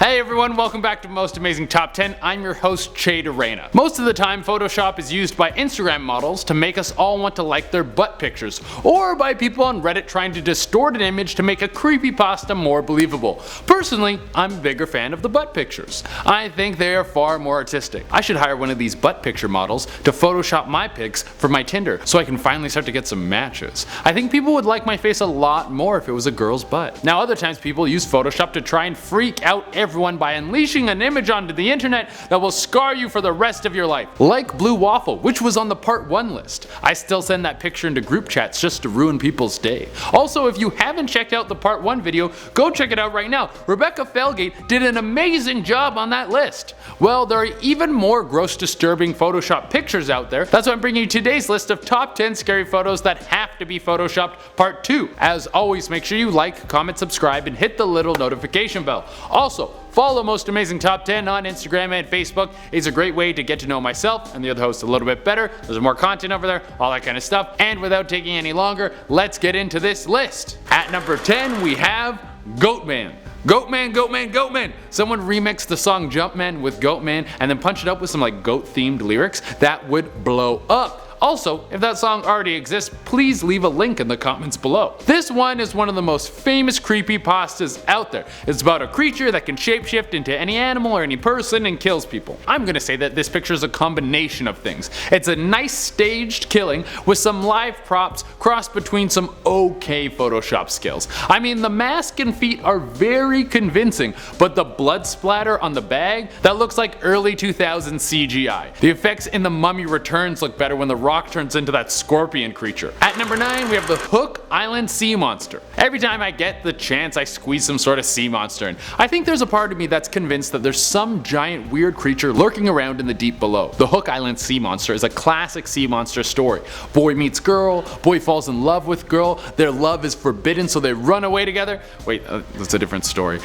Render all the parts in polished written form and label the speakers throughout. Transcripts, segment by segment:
Speaker 1: Hey everyone, welcome back to Most Amazing Top 10. I'm your host, Che Durena. Most of the time, Photoshop is used by Instagram models to make us all want to like their butt pictures, or by people on Reddit trying to distort an image to make a creepypasta more believable. Personally, I'm a bigger fan of the butt pictures. I think they are far more artistic. I should hire one of these butt picture models to Photoshop my pics for my Tinder so I can finally start to get some matches. I think people would like my face a lot more if it was a girl's butt. Now other times people use Photoshop to try and freak out everyone by unleashing an image onto the internet that will scar you for the rest of your life. Like Blue Waffle, which was on the part 1 list. I still send that picture into group chats just to ruin people's day. Also, if you haven't checked out the part 1 video, go check it out right now. Rebecca Felgate did an amazing job on that list. Well, there are even more gross, disturbing Photoshop pictures out there. That's why I'm bringing you today's list of top 10 scary photos that have to be Photoshopped part 2. As always, make sure you like, comment, subscribe, and hit the little notification bell. Also, follow Most Amazing Top 10 on Instagram and Facebook. It's a great way to get to know myself and the other hosts a little bit better. There's more content over there, all that kind of stuff. And without taking any longer, let's get into this list. At number 10, we have Goatman. Goatman, Goatman, Goatman! Someone remixed the song Jumpman with Goatman and then punched it up with some goat themed lyrics that would blow up. Also, if that song already exists, please leave a link in the comments below. This one is one of the most famous creepypastas out there. It's about a creature that can shapeshift into any animal or any person and kills people. I'm gonna say that this picture is a combination of things. It's a nice staged killing with some live props crossed between some okay Photoshop skills. I mean, the mask and feet are very convincing, but the blood splatter on the bag, that looks like early 2000s CGI. The effects in The Mummy Returns look better when the rock turns into that scorpion creature. At number 9, we have the Hook Island Sea Monster. Every time I get the chance, I squeeze some sort of sea monster in. I think there's a part of me that's convinced that there's some giant weird creature lurking around in the deep below. The Hook Island Sea Monster is a classic sea monster story. Boy meets girl, boy falls in love with girl, their love is forbidden so they run away together. Wait, that's a different story.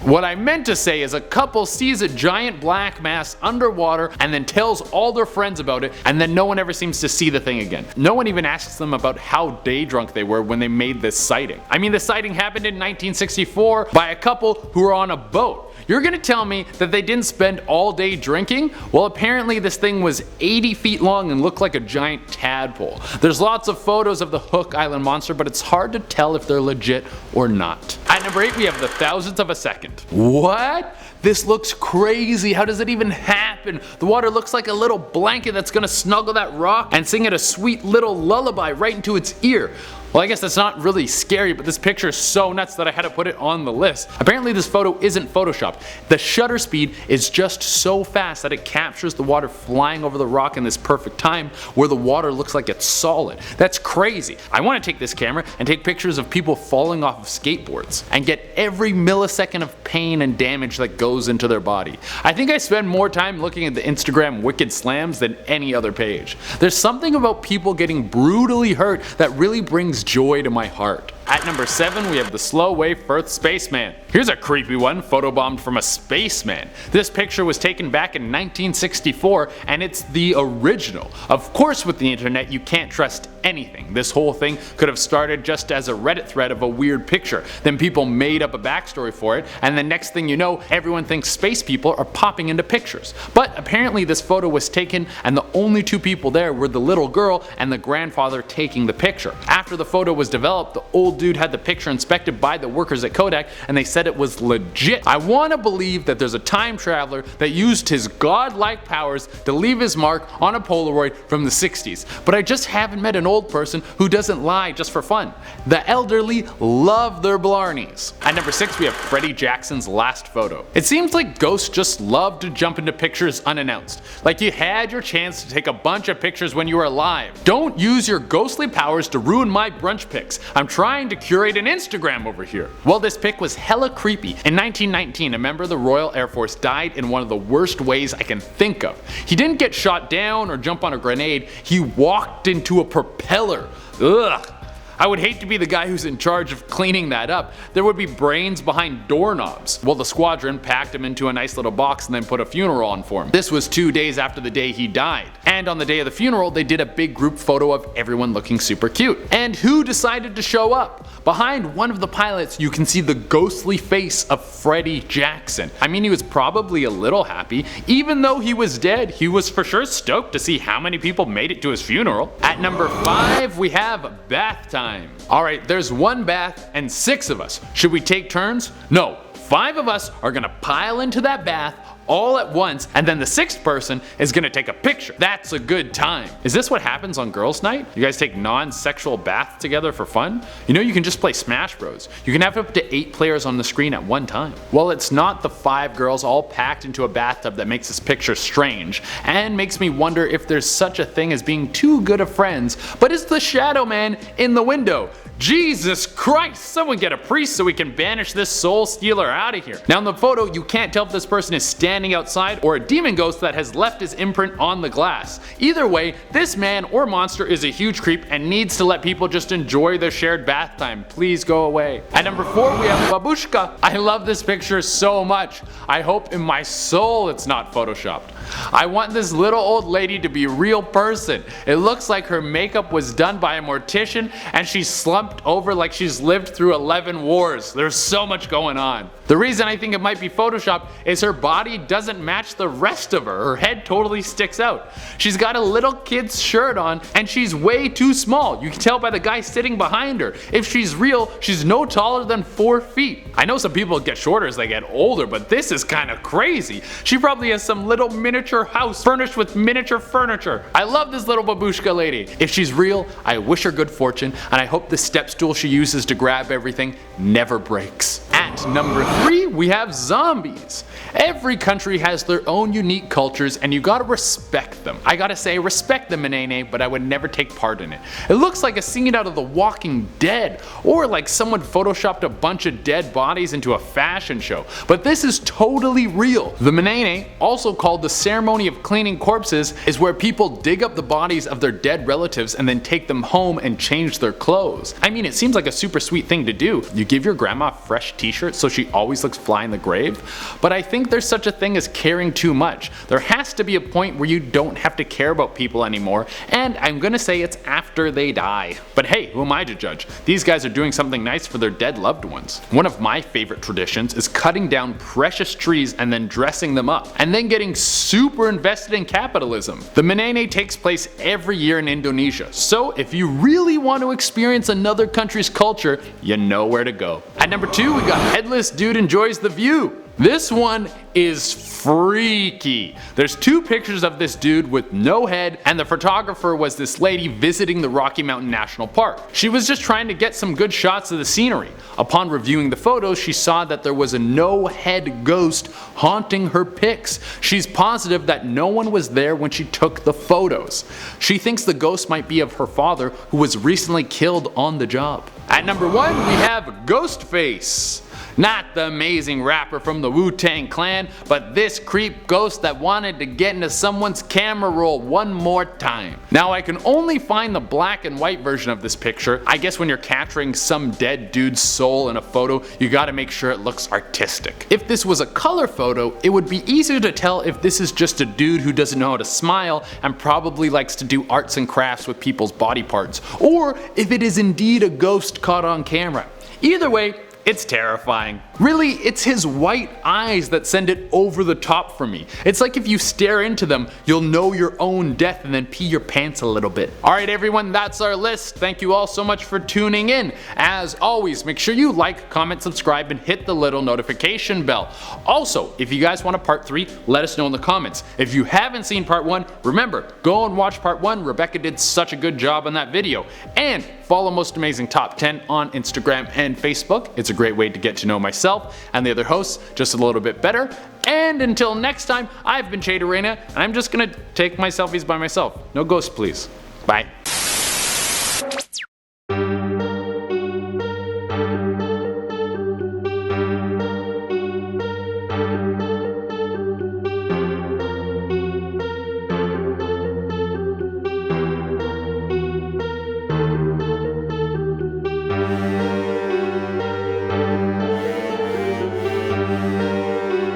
Speaker 1: What I meant to say is a couple sees a giant black mass underwater and then tells all their friends about it, and then no one ever seems to see the thing again. No one even asks them about how day drunk they were when they made this sighting. I mean, the sighting happened in 1964 by a couple who were on a boat. You're gonna tell me that they didn't spend all day drinking? Well, apparently this thing was 80 feet long and looked like a giant tadpole. There's lots of photos of the Hook Island monster, but it's hard to tell if they're legit or not. At number 8, we have the Thousandth of a Second. What? This looks crazy. How does it even happen? The water looks like a little blanket that's gonna snuggle that rock and sing it a sweet little lullaby right into its ear. Well, I guess that's not really scary, but this picture is so nuts that I had to put it on the list. Apparently this photo isn't photoshopped. The shutter speed is just so fast that it captures the water flying over the rock in this perfect time where the water looks like it's solid. That's crazy. I want to take this camera and take pictures of people falling off of skateboards and get every millisecond of pain and damage that goes into their body. I think I spend more time looking at the Instagram Wicked Slams than any other page. There's something about people getting brutally hurt that really brings joy to my heart. At number 7, we have the Slow Wave Firth Spaceman. Here's a creepy one, photobombed from a spaceman. This picture was taken back in 1964 and it's the original. Of course, with the internet you can't trust anything. This whole thing could have started just as a Reddit thread of a weird picture. Then people made up a backstory for it, and the next thing you know, everyone thinks space people are popping into pictures. But apparently this photo was taken and the only 2 people there were the little girl and the grandfather taking the picture. After the photo was developed, the old dude had the picture inspected by the workers at Kodak and they said it was legit. I want to believe that there's a time traveler that used his godlike powers to leave his mark on a Polaroid from the 60s, but I just haven't met an old person who doesn't lie just for fun. The elderly love their blarneys. At number 6, we have Freddie Jackson's last photo. It seems like ghosts just love to jump into pictures unannounced. Like you had your chance to take a bunch of pictures when you were alive. Don't use your ghostly powers to ruin my brunch pics. I'm trying to curate an Instagram over here. Well, this pic was hella creepy. In 1919, a member of the Royal Air Force died in one of the worst ways I can think of. He didn't get shot down or jump on a grenade, he walked into a propeller. Ugh. I would hate to be the guy who's in charge of cleaning that up. There would be brains behind doorknobs. Well, the squadron packed him into a nice little box and then put a funeral on for him. This was 2 days after the day he died. And on the day of the funeral, they did a big group photo of everyone looking super cute. And who decided to show up? Behind one of the pilots, you can see the ghostly face of Freddie Jackson. I mean, he was probably a little happy. Even though he was dead, he was for sure stoked to see how many people made it to his funeral. At number 5, we have bath time. Alright, there's 1 bath and 6 of us. Should we take turns? No, 5 of us are gonna pile into that bath all at once, and then the 6th person is gonna take a picture. That's a good time. Is this what happens on girls' night? You guys take non-sexual baths together for fun? You know, you can just play Smash Bros. You can have up to 8 players on the screen at one time. Well, it's not the 5 girls all packed into a bathtub that makes this picture strange, and makes me wonder if there's such a thing as being too good of friends, but it's the Shadow Man in the window. Jesus Christ, someone get a priest so we can banish this soul stealer out of here. Now in the photo, you can't tell if this person is standing outside or a demon ghost that has left his imprint on the glass. Either way, this man or monster is a huge creep and needs to let people just enjoy their shared bath time. Please go away. At number 4, we have Babushka. I love this picture so much. I hope in my soul it's not photoshopped. I want this little old lady to be a real person. It looks like her makeup was done by a mortician and she's slumped over like she's lived through 11 wars. There's so much going on. The reason I think it might be photoshopped is her body doesn't match the rest of her. Her head totally sticks out. She's got a little kid's shirt on and she's way too small. You can tell by the guy sitting behind her. If she's real, she's no taller than 4 feet. I know some people get shorter as they get older, but this is kind of crazy. She probably has some little miniature house furnished with miniature furniture. I love this little babushka lady. If she's real, I wish her good fortune, and I hope the step stool she uses to grab everything never breaks. At number 3, we have zombies. Every country has their own unique cultures and you gotta respect them. I gotta say, respect the Menene, but I would never take part in it. It looks like a scene out of The Walking Dead, or like someone photoshopped a bunch of dead bodies into a fashion show. But this is totally real. The Menene, also called the ceremony of cleaning corpses, is where people dig up the bodies of their dead relatives and then take them home and change their clothes. I mean, it seems like a super sweet thing to do. You give your grandma a fresh t-shirt so she always looks fly in the grave, but I think there's such a thing as caring too much. There has to be a point where you don't have to care about people anymore, and I'm gonna say it's after they die. But hey, who am I to judge? These guys are doing something nice for their dead loved ones. One of my favorite traditions is cutting down precious trees and then dressing them up, and then getting super invested in capitalism. The Menene takes place every year in Indonesia, so if you really want to experience another country's culture, you know where to go. At number 2, we got Headless Dude Enjoys the View. This one is freaky. There's 2 pictures of this dude with no head, and the photographer was this lady visiting the Rocky Mountain National Park. She was just trying to get some good shots of the scenery. Upon reviewing the photos, she saw that there was a no-head ghost haunting her pics. She's positive that no one was there when she took the photos. She thinks the ghost might be of her father, who was recently killed on the job. At number 1, we have Ghostface. Not the amazing rapper from the Wu-Tang Clan, but this creep ghost that wanted to get into someone's camera roll one more time. Now I can only find the black and white version of this picture. I guess when you're capturing some dead dude's soul in a photo, you gotta make sure it looks artistic. If this was a color photo, it would be easier to tell if this is just a dude who doesn't know how to smile and probably likes to do arts and crafts with people's body parts, or if it is indeed a ghost caught on camera. Either way, it's terrifying. Really, it's his white eyes that send it over the top for me. It's like if you stare into them, you'll know your own death and then pee your pants a little bit. Alright everyone, that's our list. Thank you all so much for tuning in. As always, make sure you like, comment, subscribe, and hit the little notification bell. Also, if you guys want a part 3, let us know in the comments. If you haven't seen part 1, remember, go and watch part 1. Rebecca did such a good job on that video. And follow Most Amazing Top 10 on Instagram and Facebook. It's a great way to get to know myself and the other hosts just a little bit better. And until next time, I've been Che Arena, and I'm just gonna take my selfies by myself. No ghosts, please. Bye.